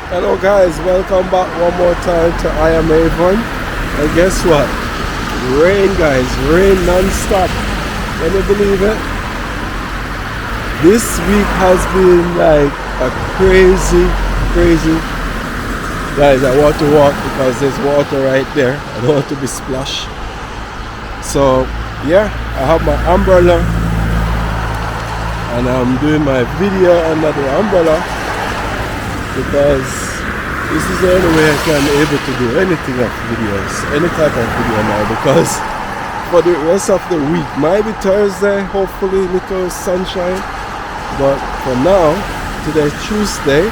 Hello guys, welcome back one more time to I Am Avon. And guess what? Rain guys, rain non-stop. Can you believe it? This week has been like a crazy. Guys, I want to walk because there's water right there. I don't want to be splashed. So yeah, I have my umbrella and I'm doing my video under the umbrella because this is the only way I can be able to do anything of videos, any type of video now, because for the rest of the week, maybe Thursday, hopefully little sunshine, but for now, today Tuesday,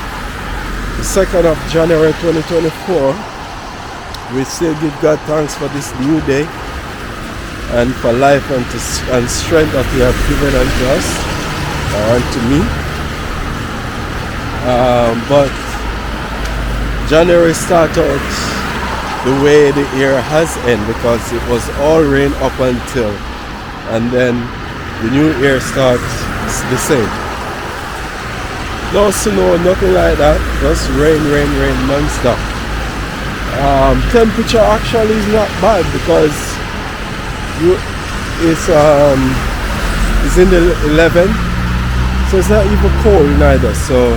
the 2nd of January 2024, we still give God thanks for this new day and for life and strength that He has given unto us, or unto me. But January started out the way the year has ended because it was all rain up until, and then the new year starts the same. No snow, nothing like that, just rain non-stop. Temperature actually is not bad because it's in the 11, so it's not even cold neither, so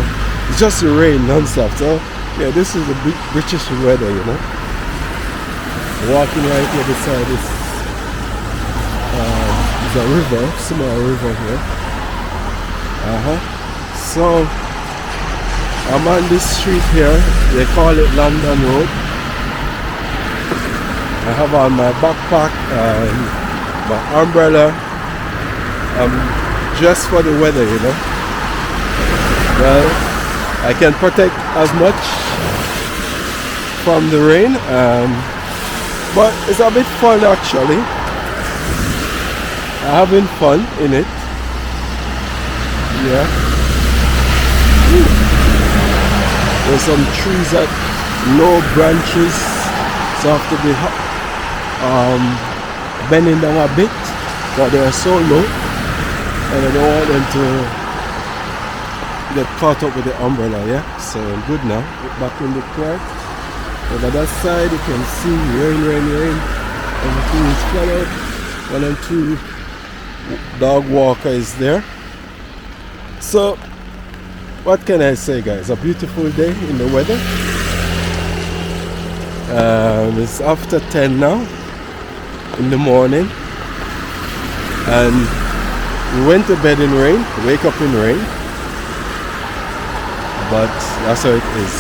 it's just rain non-stop. So yeah, this is the British weather, you know. Walking right here beside this is a river, small river here. So I'm on this street here, they call it London Road. I have on my backpack and my umbrella. Just for the weather, you know. Well, I can protect as much from the rain, but it's a bit fun actually. I'm having fun in it. Yeah. There's some trees that low branches, so I have to be bending down a bit, but they are so low and I don't want them to get caught up with the umbrella. Yeah, so I'm good now. Back in the car. Over that side you can see rain. Everything is flooded. 1 and 2 dog walker is there. So what can I say guys, a beautiful day in the weather. It's after 10 now in the morning and we went to bed in rain, wake up in rain, but that's how it is.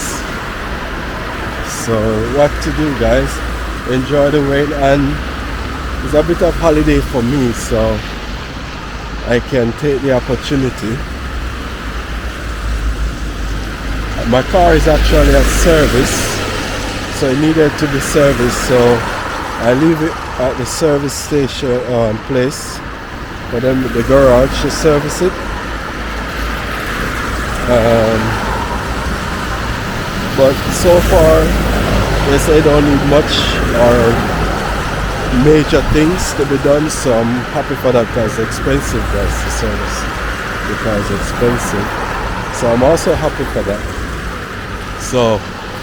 So what to do guys, enjoy the rain, and it's a bit of holiday for me, so I can take the opportunity. My car is actually at service, so it needed to be serviced, so I leave it at the service station place for them, the garage, to service it. But so far they say don't need much or major things to be done, so I'm happy for that because it's expensive guys, the service, because it's expensive, so I'm also happy for that. So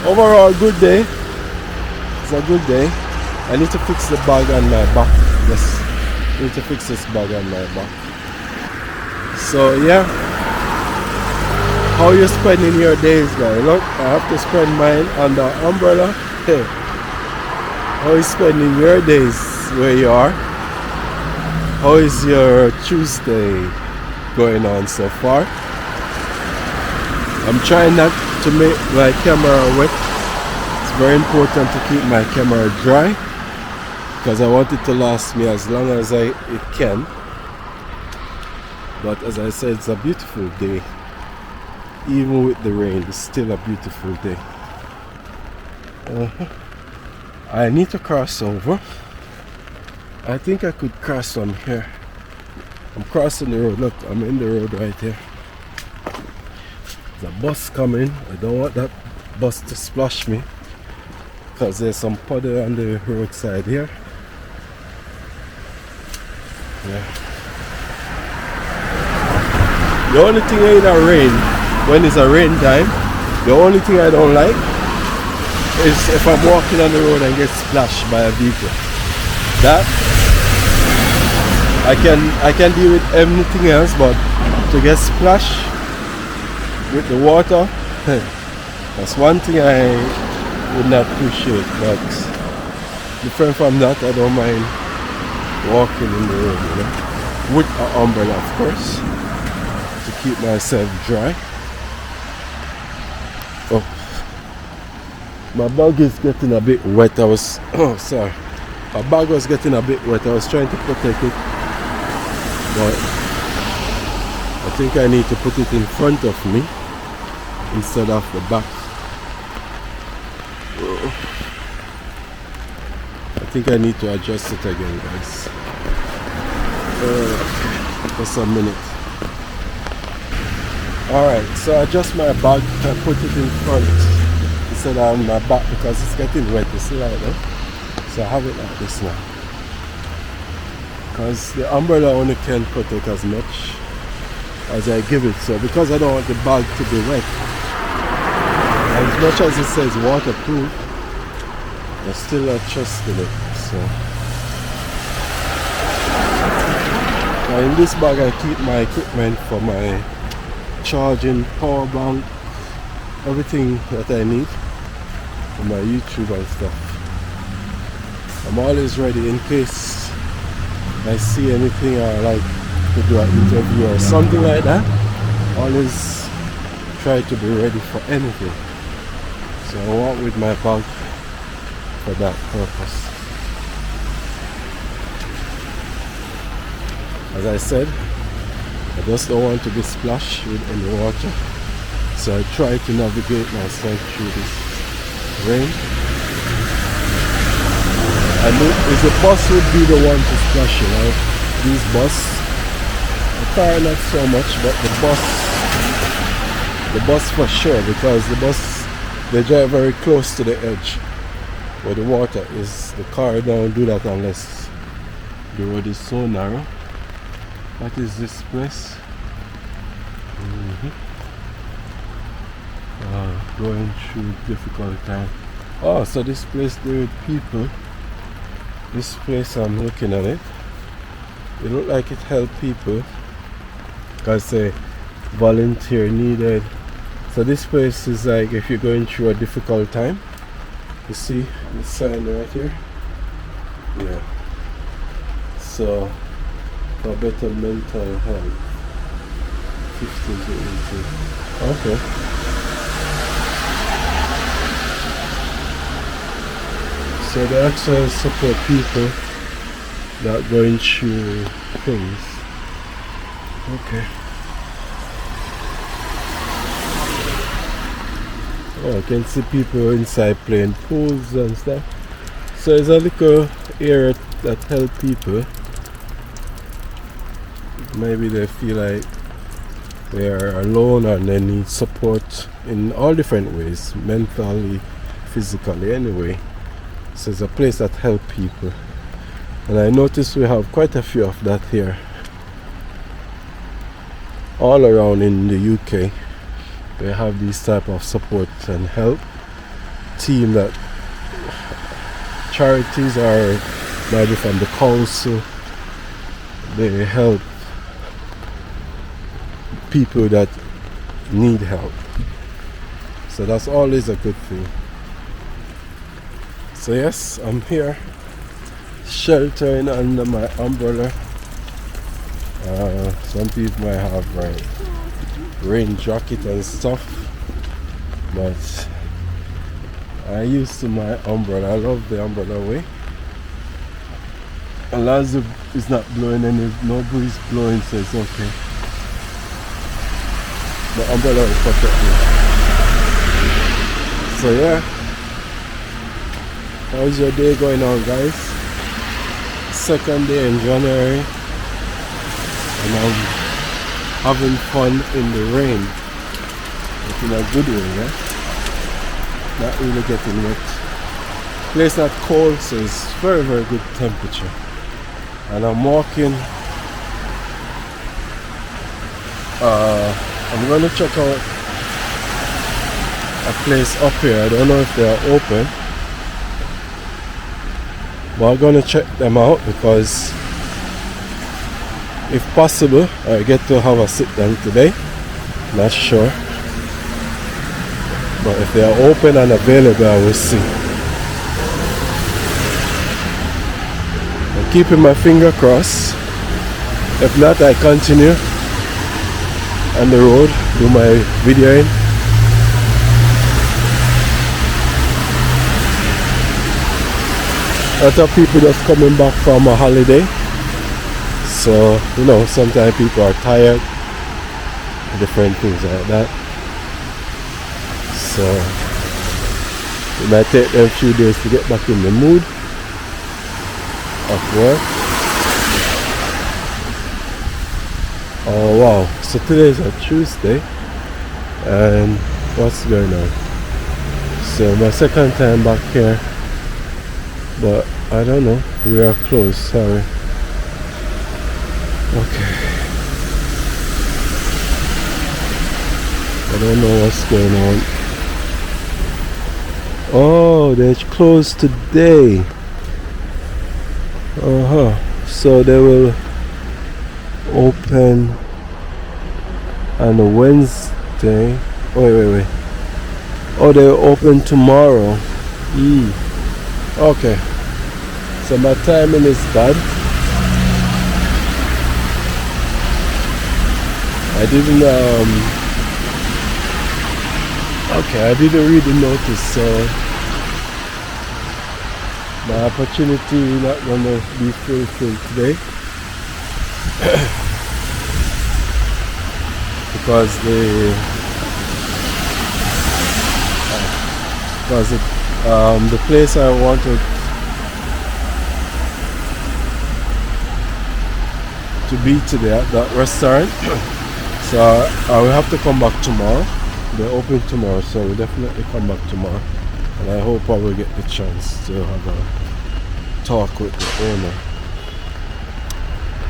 overall good day. It's a good day. I need to fix the bag on my back. Yes, I need to fix this bag on my back. So yeah, how you spending your days guys? Look, I have to spend mine under umbrella. Hey, how you spending your days where you are? How is your Tuesday going on so far? I'm trying not to make my camera wet. It's very important to keep my camera dry because I want it to last me as long as it can. But as I said, it's a beautiful day. Even with the rain, it's still a beautiful day. I need to cross over. I think I could cross from here. I'm crossing the road. Look, I'm in the road right here. There's a bus coming. I don't want that bus to splash me because there's some puddle on the roadside here. Yeah. The only thing in a rain, when it's a rain time, The only thing I don't like is if I'm walking on the road and get splashed by a vehicle. That I can deal with anything else, but to get splashed with the water, that's one thing I would not appreciate. But different from that, I don't mind walking in the road, you know, with an umbrella, of course, to keep myself dry. Oh, my bag is getting a bit wet. My bag was getting a bit wet. I was trying to protect it, but I think I need to put it in front of me instead of the back. I think I need to adjust it again, guys. Just a minute. Alright, so I adjust my bag and put it in front instead of on my back because it's getting wet. You see like that? So I have it like this now. Because the umbrella only can protect as much as I give it. So because I don't want the bag to be wet, as much as it says waterproof, I still not trusting it. So now in this bag I keep my equipment for my charging, power bank, everything that I need for my YouTube and stuff. I'm always ready in case I see anything I like to do an interview or something like that. Always try to be ready for anything. So I walk with my bag for that purpose. As I said, I just don't want to be splashed with any water, so I try to navigate myself through this rain. I know if the bus would be the one to splash, you know, these bus, the car not so much, but the bus for sure, because the bus, they drive very close to the edge where the water is. The car don't do that unless the road is so narrow. What is this place? Going through difficult time. Oh, so this place there with people. This place, I'm looking at it. It look like it help people because they volunteer needed. So this place is like if you're going through a difficult time. You see this sign right here? Yeah. So for better mental health, 15 to 18. Okay. So they actually support people that are going through things. Okay. Oh, I can see people inside playing pools and stuff. So it's a little area that help people. Maybe they feel like they are alone and they need support in all different ways, mentally, physically, anyway. So it's a place that helps people. And I noticed we have quite a few of that here. All around in the UK, they have these type of support and help team that charities or maybe from the council, they help people that need help. So that's always a good thing. So yes, I'm here sheltering under my umbrella. Some people might have rain jacket and stuff, but I used to my umbrella. I love the umbrella way. As long as it's not blowing no breeze blowing, so it's okay. The umbrella will protect me. So yeah, how's your day going on, guys? Second day in January, and I'm having fun in the rain, but in a good way, yeah? Not really getting wet. Place not cold, so it's very good temperature. And I'm walking. I'm going to check out a place up here. I don't know if they are open, but I'm gonna check them out because if possible I get to have a sit down today. Not sure, but if they are open and available I will see. I'm keeping my finger crossed. If not, I continue on the road, do my videoing. A lot of people just coming back from a holiday, so you know, sometimes people are tired, different things like that, so it might take them a few days to get back in the mood of work. Oh wow, so today is a Tuesday, and what's going on? So my second time back here, but I don't know, we are closed, sorry. Okay, I don't know what's going on. Oh, they're closed today. So they will open on a Wednesday. Wait. Oh, they'll open tomorrow. Okay, so my timing is bad. I didn't I didn't read the notice, so my opportunity not gonna be fulfilled today because the place I wanted to be today at that restaurant, so I will have to come back tomorrow. They're open tomorrow, so we'll definitely come back tomorrow, and I hope I will get the chance to have a talk with the owner.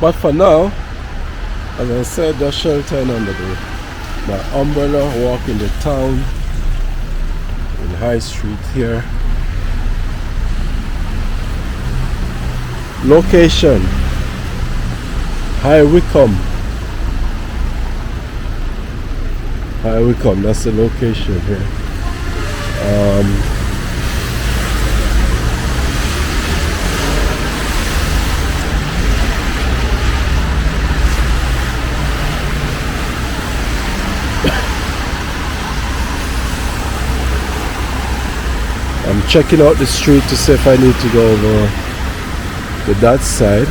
But for now, as I said, just sheltering under my umbrella, walking the town in High Street here. Location: High Wycombe. That's the location here. I'm checking out the street to see if I need to go over to that side.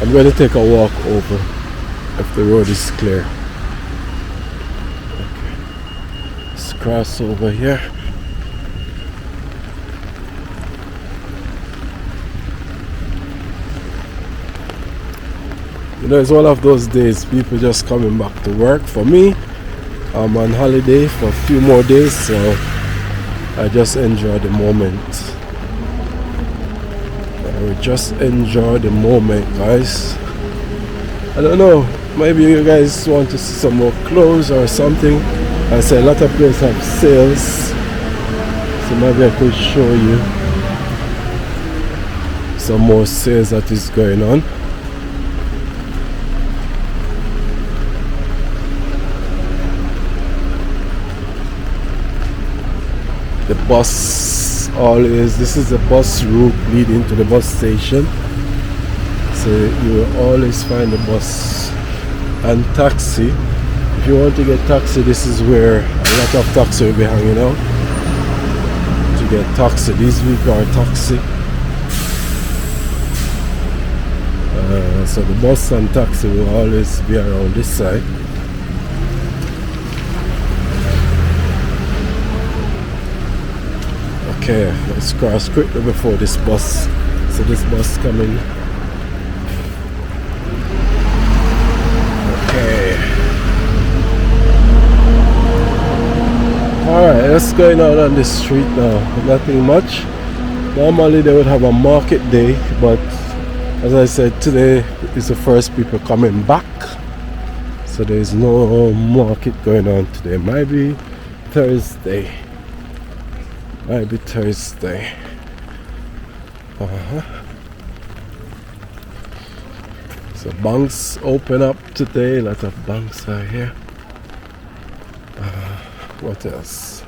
I'm going to take a walk over if the road is clear. Okay. Let's cross over here. You know, it's one of those days people just coming back to work. For me, I'm on holiday for a few more days, so I just enjoy the moment. I will just enjoy the moment, guys. I don't know, maybe you guys want to see some more clothes or something. I say a lot of places have sales, so maybe I could show you some more sales that is going on. The bus this is the bus route leading to the bus station, so you will always find the bus and taxi. If you want to get taxi, this is where a lot of taxi will be hanging out. To get taxi, these vehicles are taxi, so the bus and taxi will always be around this side. Okay, let's cross quickly before this bus. So this bus coming. Okay. Alright, what's going on this street now? Nothing much. Normally they would have a market day, but as I said, today is the first people coming back, so there is no market going on today. Might be Thursday. Might be Thursday. So banks open up today. A lot of banks are here. What else?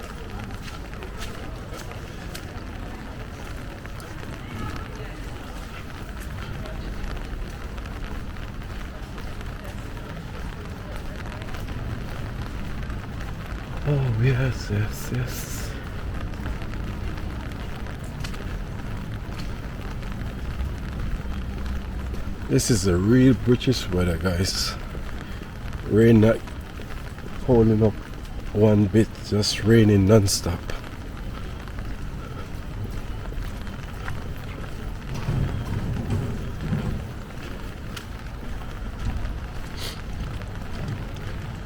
Oh yes, yes, yes. This is a real British weather, guys. Rain not holding up one bit, just raining non-stop.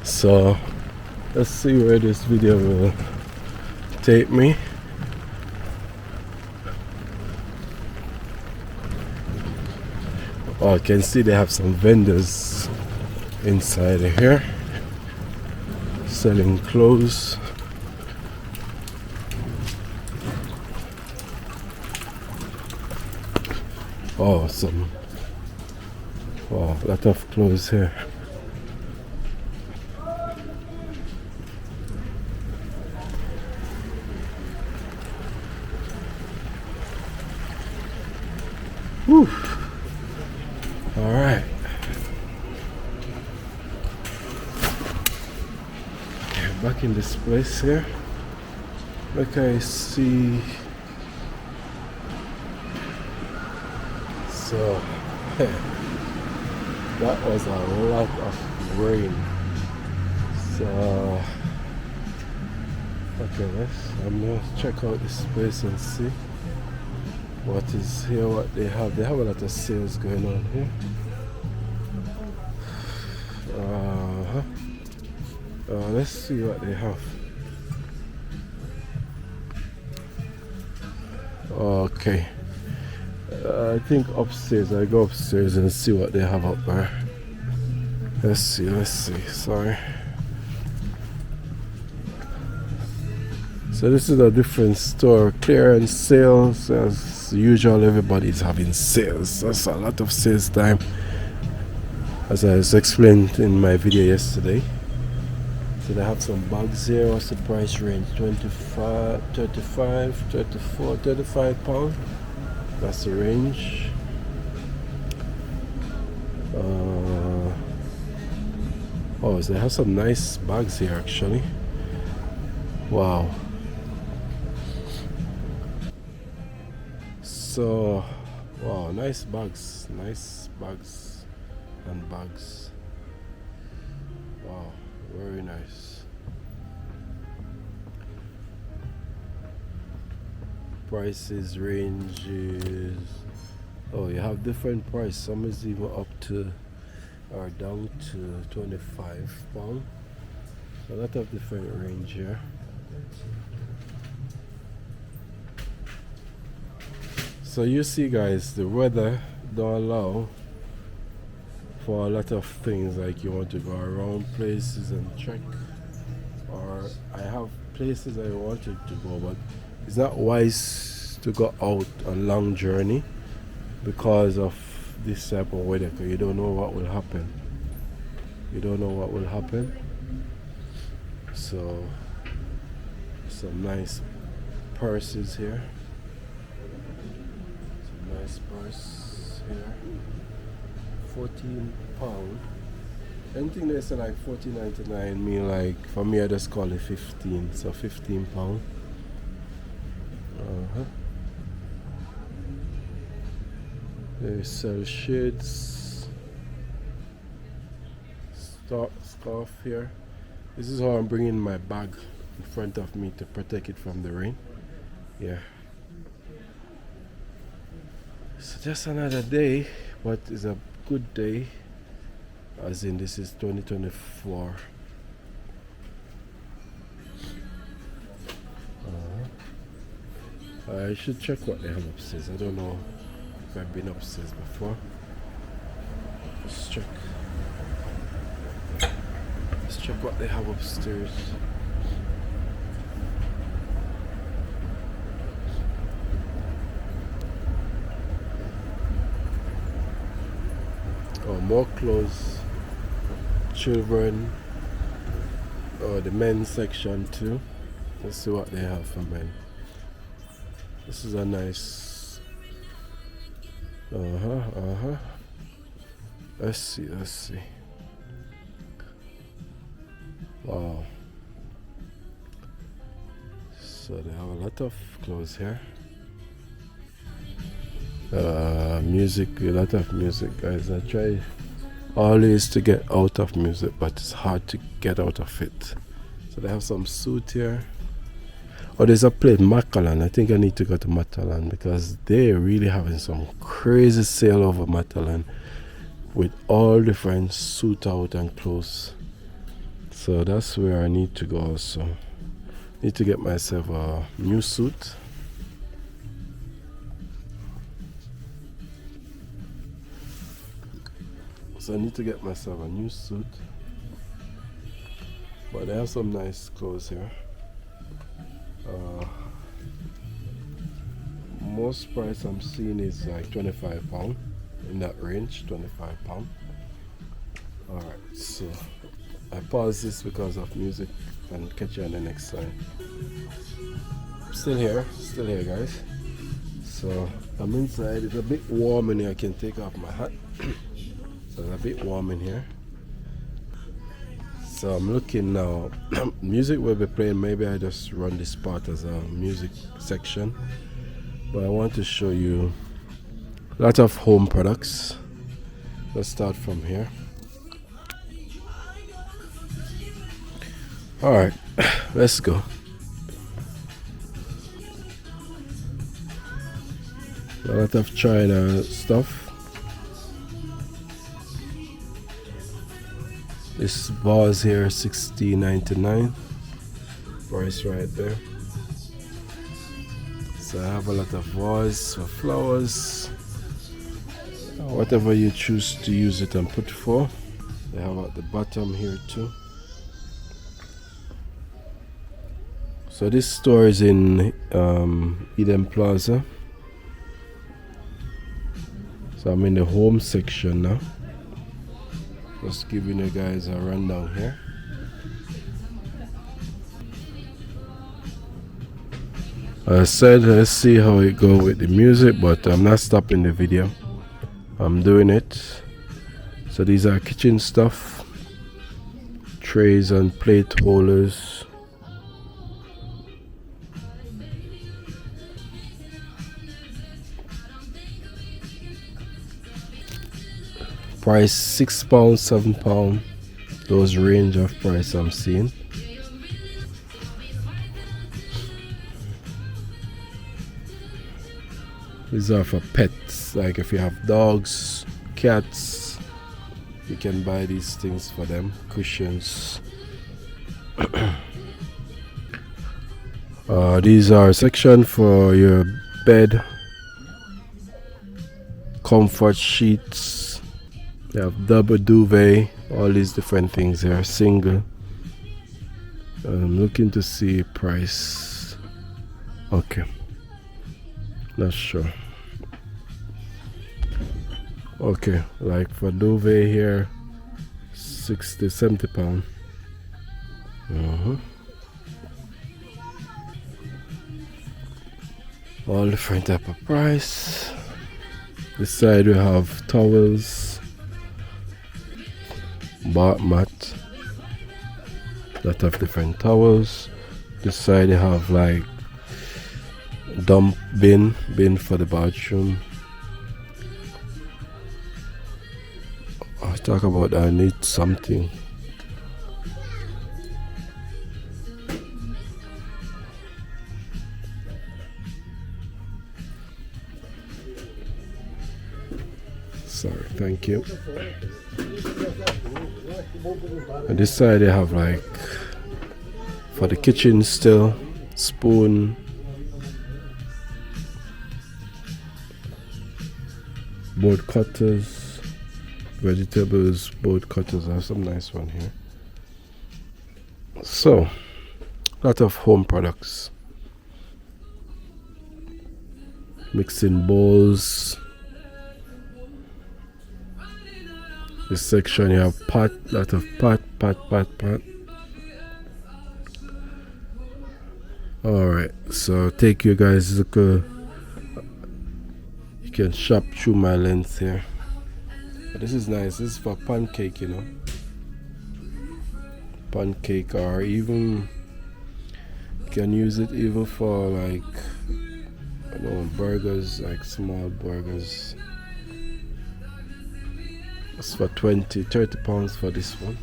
So let's see where this video will take me. Oh, I can see they have some vendors inside of here selling clothes. Oh, a lot of clothes here. Whew. All right. Back in this place here. Like I see. So that was a lot of rain. So okay, I'm gonna check out this place and see what is here, what they have. They have a lot of sales going on here. Let's see what they have. Okay. I think upstairs. I go upstairs and see what they have up there. Let's see. Sorry. So this is a different store. Clearance sales. As usual, everybody's having sales. That's a lot of sales time. As I was explained in my video yesterday. So they have some bags here. What's the price range? 25, 35, 34, 35 pounds. That's the range. Oh, they have some nice bags here actually. Wow. So, wow, nice bags and bags. Wow, very nice. Prices ranges. Oh, you have different price. Some is even up to or down to 25 pounds. A lot of different range here. So you see, guys, the weather don't allow for a lot of things, like you want to go around places and check, or I have places I wanted to go, but it's not wise to go out on long journey because of this type of weather, because you don't know what will happen. So some nice purses here. Nice purse here. 14 pound. Anything they say like 14.99 mean, like for me I just call it 15. So 15 pound. They sell shades. Scarf here. This is how I'm bringing my bag in front of me to protect it from the rain. Yeah. So just another day, but it's a good day, as in this is 2024. I should check what they have upstairs. I don't know if I've been upstairs before. Let's check. Let's check what they have upstairs. Oh, more clothes. Children. Oh, the men's section too. Let's see what they have for men. This is a nice. Let's see. Wow. So they have a lot of clothes here. Music, a lot of music, guys. I try always to get out of music, but it's hard to get out of it. So they have some suit here. Oh, there's a place, Matalan. I think I need to go to Matalan because they're really having some crazy sale over Matalan with all different suit out and clothes. So that's where I need to go also. Need to get myself a new suit. So I need to get myself a new suit. But they have some nice clothes here. Most price I'm seeing is like £25, in that range, £25. Alright, so I pause this because of music and catch you on the next time. Still here guys. So I'm inside. It's a bit warm in here. I can take off my hat. So it's a bit warm in here. So I'm looking now. Music will be playing. Maybe I just run this part as a music section. But I want to show you a lot of home products. Let's start from here. Alright, let's go. A lot of China stuff. This vase here, $16.99. Price right there. So I have a lot of vases for flowers. Whatever you choose to use it and put for. They have at the bottom here too. So this store is in Eden Plaza. So I'm in the home section now. Just giving you guys a rundown here. I said let's see how it go with the music, but I'm not stopping the video. I'm doing it. So these are kitchen stuff. Trays and plate holders. Price £6, £7. Those range of price I'm seeing. These are for pets. Like if you have dogs, cats, you can buy these things for them. Cushions. These are a section for your bed. Comfort sheets. They have double duvet, all these different things here, single. I'm looking to see price. Okay, not sure. Okay, like for duvet here, £60, £70. All different type of price. This side we have towels. Bath mat, lot of different towels. This side you have like dump bin for the bathroom. I'll talk about that. I need something. Sorry, thank you. And this side they have like for the kitchen still, spoon, board cutters, vegetables, board cutters. I have some nice one here. So, lot of home products. Mixing bowls. This section you have pot, lot of pot. Alright, so take you guys look. You can shop through my lens here. But this is nice. This is for pancake, you know. Pancake, or even you can use it even for like, I don't know, burgers, like small burgers. It's for 30 pounds for this one.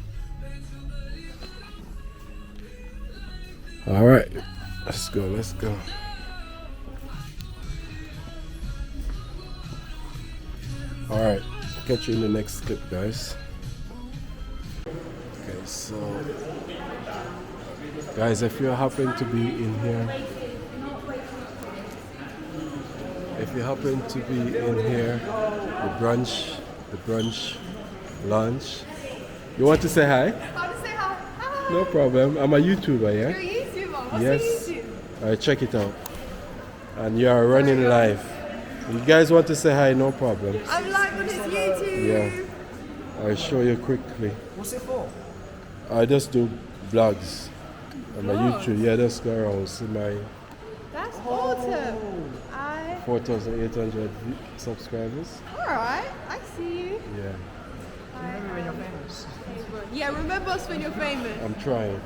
Alright, let's go. Alright, catch you in the next clip, guys. Okay, so guys, if you happen to be in here, the brunch lunch, you want to say hi? I want to say hi. Hi. No problem. I'm a YouTuber, yeah? You're a YouTuber. What's Yes. your YouTube? Alright, check it out. And you are running live. You guys want to say hi? No problem. I'm live on his YouTube. Yeah. I'll show you quickly. What's it for? I just do vlogs. I'm a YouTube. Yeah, just go around. See my That's awesome. 4,800 subscribers. Alright, I see you. Yeah, Remember when you're famous? Yeah, remember us when you're famous. I'm trying.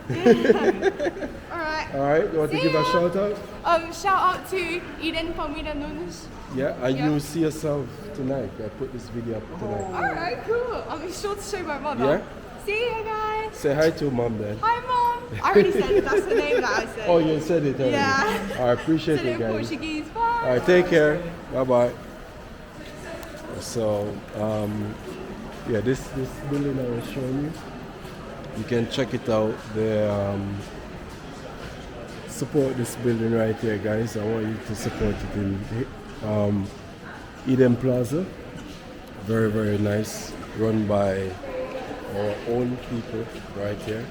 Alright. Alright, you want to See give a ya. shout out? Shout out to Eden Palmira Nunes. Yeah, and Yeah. you see yourself tonight. I put this video up tonight. Alright, cool. I'll be sure to show my mother. Yeah? See you guys. Say hi to mom then. Hi, Mom. I already said it. That's the name that I said. Oh, you said it already. Yeah. I appreciate Said it, it in guys. Portuguese. Bye. Alright, take care. Bye bye. So, yeah, this building I was showing you can check it out. Support this building right here, guys. I want you to support it in Eden Plaza. Very, very nice. Run by our own people right here.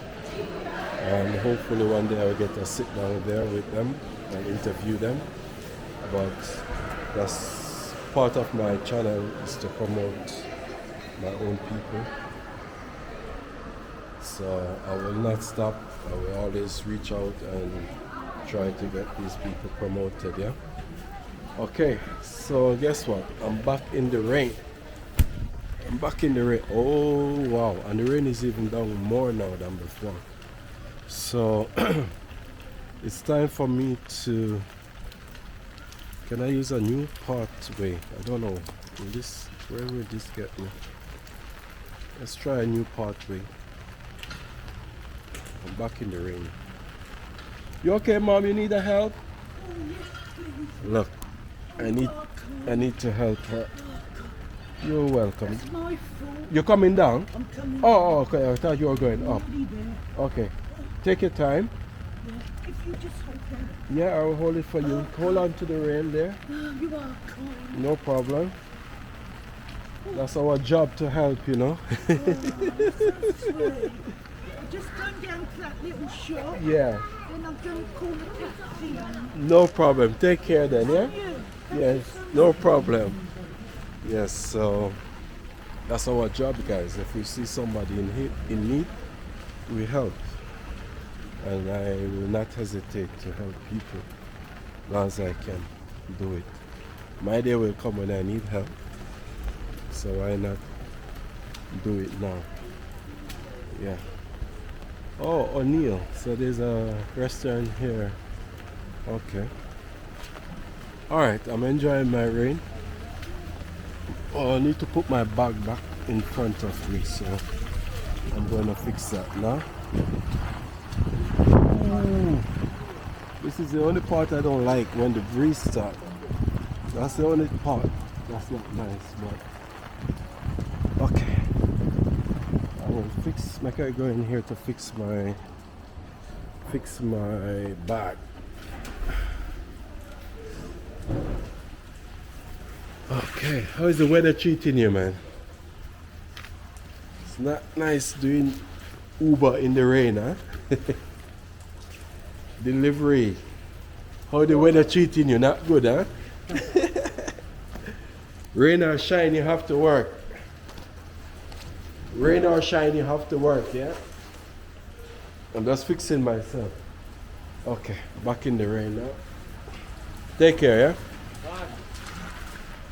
And hopefully one day I'll get to sit down there with them and interview them. But that's part of my channel, is to promote my own people. So I will not stop. I will always reach out and try to get these people promoted, yeah? Okay, so guess what? I'm back in the rain. Oh wow, and the rain is even down more now than before. So it's time for me to, can I use a new pathway? I don't know. Where will this get me? Let's try a new pathway. I'm back in the rain. You okay, Mom? You need a help? Look, I need to help her. You're welcome. It's my fault. You're coming down? I'm coming. Oh, okay. I thought you were going up. Be there. Okay. Take your time. Yeah. If you just hold that. Yeah, I will hold it for you. Hold on to the rail there. Oh, you are kind. No problem. That's our job, to help, you know. Oh, that's so sweet. Just going down to that little shop. Yeah. Then I'm going to call the taxi. No problem. Take care then, yeah? Yeah. Yes. No problem. Yes, so that's our job, guys. If we see somebody in need, we help. And I will not hesitate to help people as long as I can do it. My day will come when I need help. So why not do it now? Yeah. Oh, O'Neill. So there's a restaurant here. Okay. Alright, I'm enjoying my rain. Oh, I need to put my bag back in front of me, so I'm going to fix that now. Ooh. This is the only part I don't like, when the breeze starts. That's the only part. That's not nice, but okay. I will make I go in here to fix my bag. Okay, how is the weather treating you, man? It's not nice doing Uber in the rain, huh? Delivery. How the weather treating you? Not good, huh? Rain or shine, you have to work. Rain or shine, you have to work, yeah? I'm just fixing myself. Okay, back in the rain now. Take care, yeah?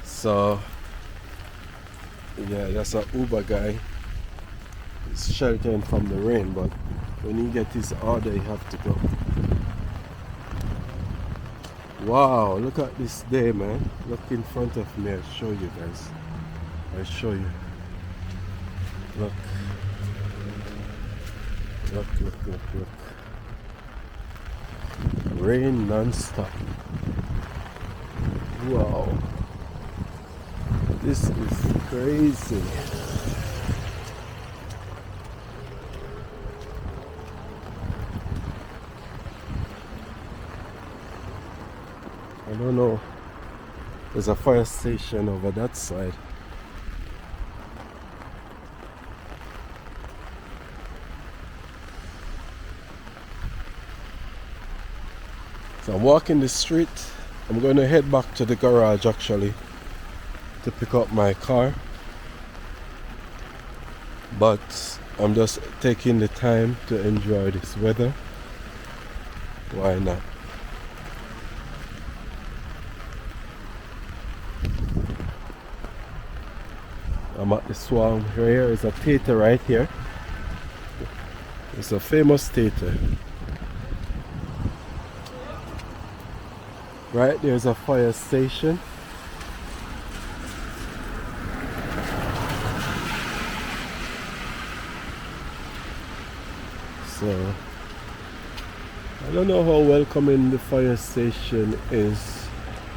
So, yeah, that's an Uber guy. He's sheltering from the rain, but when he gets his order, he have to go. Wow, look at this day, man. Look in front of me. I'll show you guys. I'll show you. Look. Look, look, look, look. Rain non-stop. Wow. This is crazy. I don't know. There's a fire station over that side. So I'm walking the street. I'm going to head back to the garage actually to pick up my car. But I'm just taking the time to enjoy this weather. Why not? I'm at the Swan. Here is a theater right here. It's a famous theater. Right there's a fire station. So I don't know how welcoming the fire station is.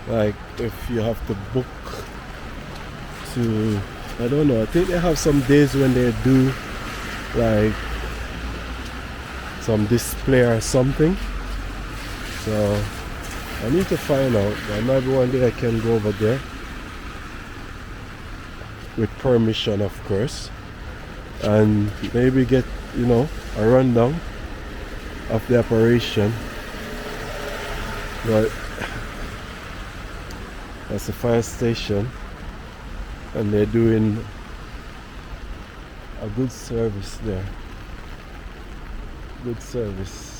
Like if you have to book to, I don't know, I think they have some days when they do like some display or something. So I need to find out, but maybe one day I can go over there with permission, of course, and maybe get, you know, a rundown of the operation. But that's a fire station and they're doing a good service there. Good service.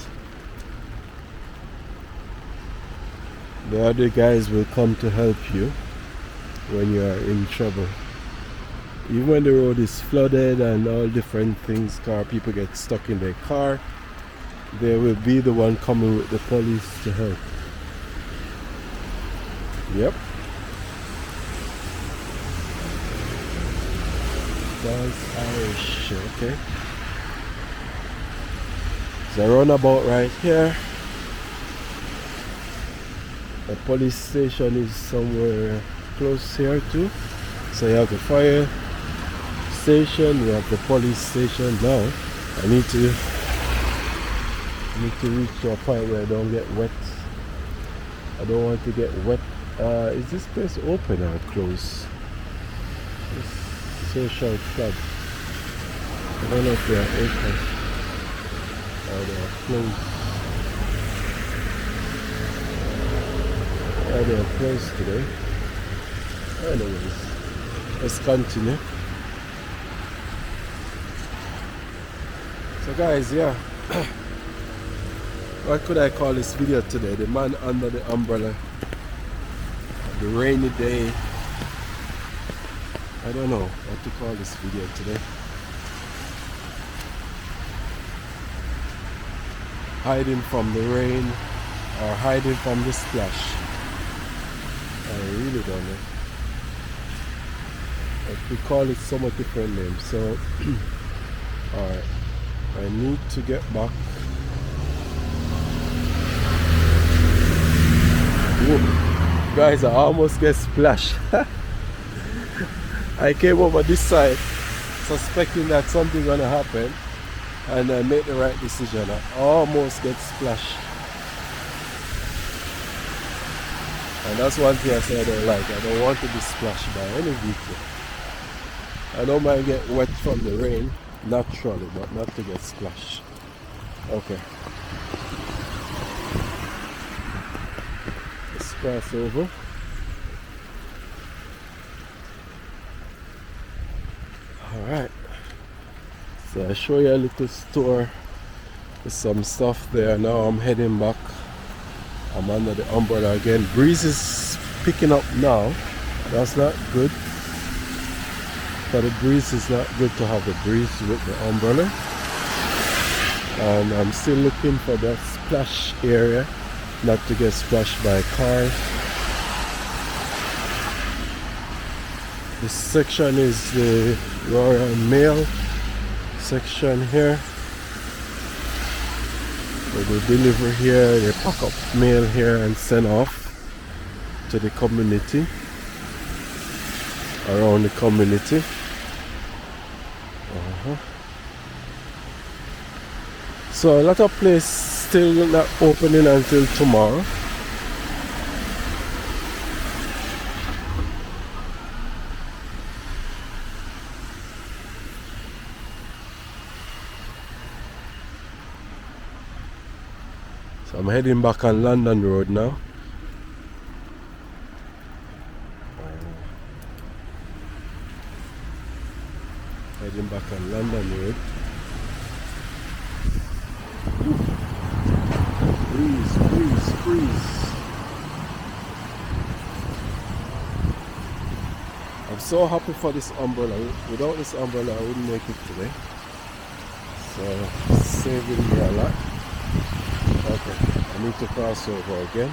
The other guys will come to help you when you are in trouble. Even when the road is flooded and all different things, people get stuck in their car, they will be the one coming with the police to help. Yep. That's Irish, okay. There's a roundabout right here. The police station is somewhere close here too. So you have the fire station, you have the police station. Now I need to reach to a point where I don't get wet. I don't want to get wet. Is this place open or closed? This social club. I don't know if they are open or they are closed. Yeah, they are closed today. Anyways, let's continue. So guys, yeah. What could I call this video today? The man under the umbrella. The rainy day. I don't know what to call this video today. Hiding from the rain or hiding from the splash. I really don't know. We call it somewhat different names. So alright, I need to get back. Whoa. Guys, I almost get splashed. I came over this side suspecting that something gonna happen and I made the right decision. I almost get splashed. I And that's one thing I said I don't like. I don't want to be splashed by any vehicle. I don't mind get wet from the rain, naturally, but not to get splashed. Okay. Let's cross over. Alright. So I show you a little store with some stuff there. Now I'm heading back. I'm under the umbrella again. Breeze is picking up now. That's not good. But the breeze is not good to have the breeze with the umbrella. And I'm still looking for that splash area, not to get splashed by cars. This section is the Royal Mail section here. They deliver here, they pack up mail here and send off to the community, around the community. So a lot of places still not opening until tomorrow. So I'm heading back on London Road now. Heading back on London Road. Breeze, breeze, breeze. I'm so happy for this umbrella. Without this umbrella I wouldn't make it today. So it's saving me a lot. Okay, I need to cross over again.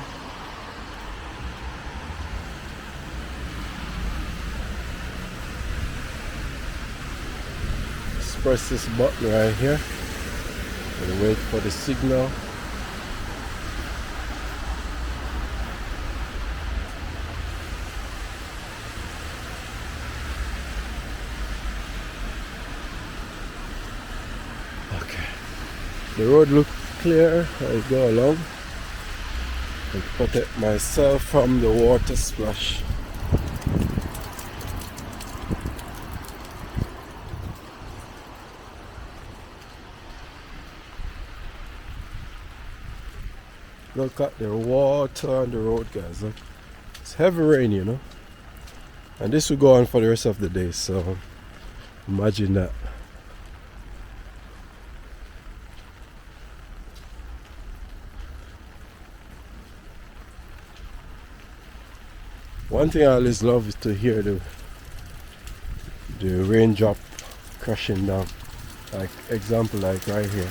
Just press this button right here and wait for the signal. Okay, the road looks clear. I go along and protect myself from the water splash. Look at the water on the road, guys. Look. It's heavy rain, you know, and this will go on for the rest of the day, so imagine that. One thing I always love is to hear the raindrop crashing down. Like example, like right here.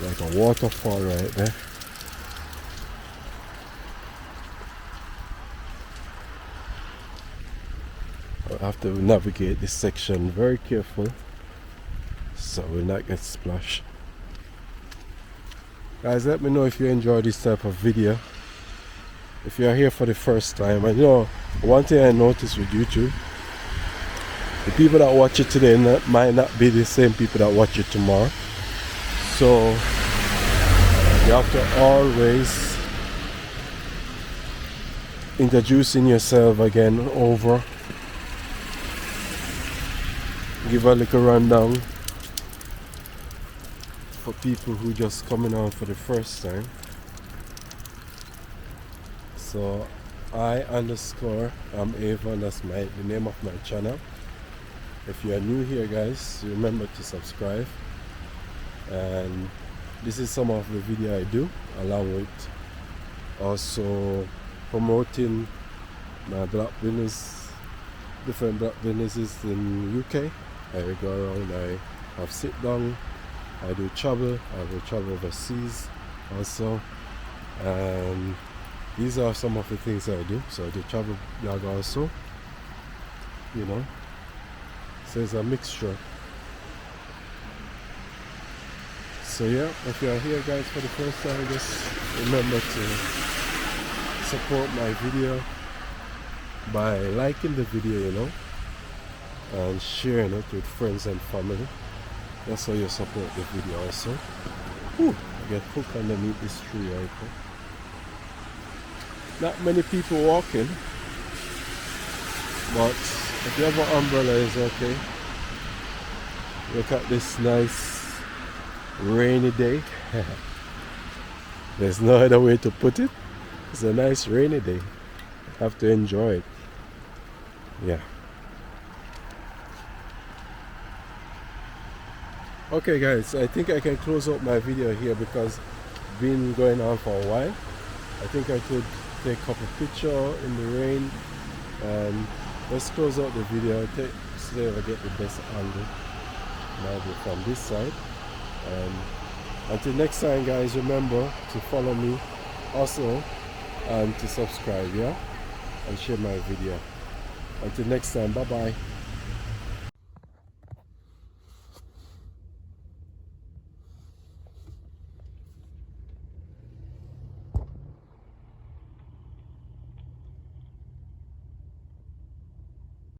Like a waterfall right there. I'll have to navigate this section very careful so we'll not get splashed. Guys, let me know if you enjoy this type of video. If you're here for the first time, and you know, one thing I noticed with YouTube, the people that watch it today might not be the same people that watch it tomorrow. So you have to always introducing yourself again over. Give a little rundown for people who just coming on for the first time. So I'm Avon, that's the name of my channel. If you are new here, guys, remember to subscribe. And this is some of the video I do, along with also promoting my black business, different black businesses in UK. I go around, I have sit down, I do travel, I will travel overseas also, and these are some of the things I do. So I do travel blog also, you know, so it's a mixture. So yeah, if you are here, guys, for the first time, just remember to support my video by liking the video, you know, and sharing it with friends and family. That's how you support the video also. Whew. get hooked underneath this tree right there. Not many people walking, but if you have an umbrella, it's okay. Look at this nice rainy day. There's no other way to put it. It's a nice rainy day. Have to enjoy it. Yeah. Okay guys, I think I can close up my video here because it's been going on for a while. I think I could take a couple pictures in the rain, and let's close out the video. See if I get the best angle. Maybe from this side. And until next time guys, remember to follow me also and to subscribe, yeah, and share my video. Until next time, bye bye.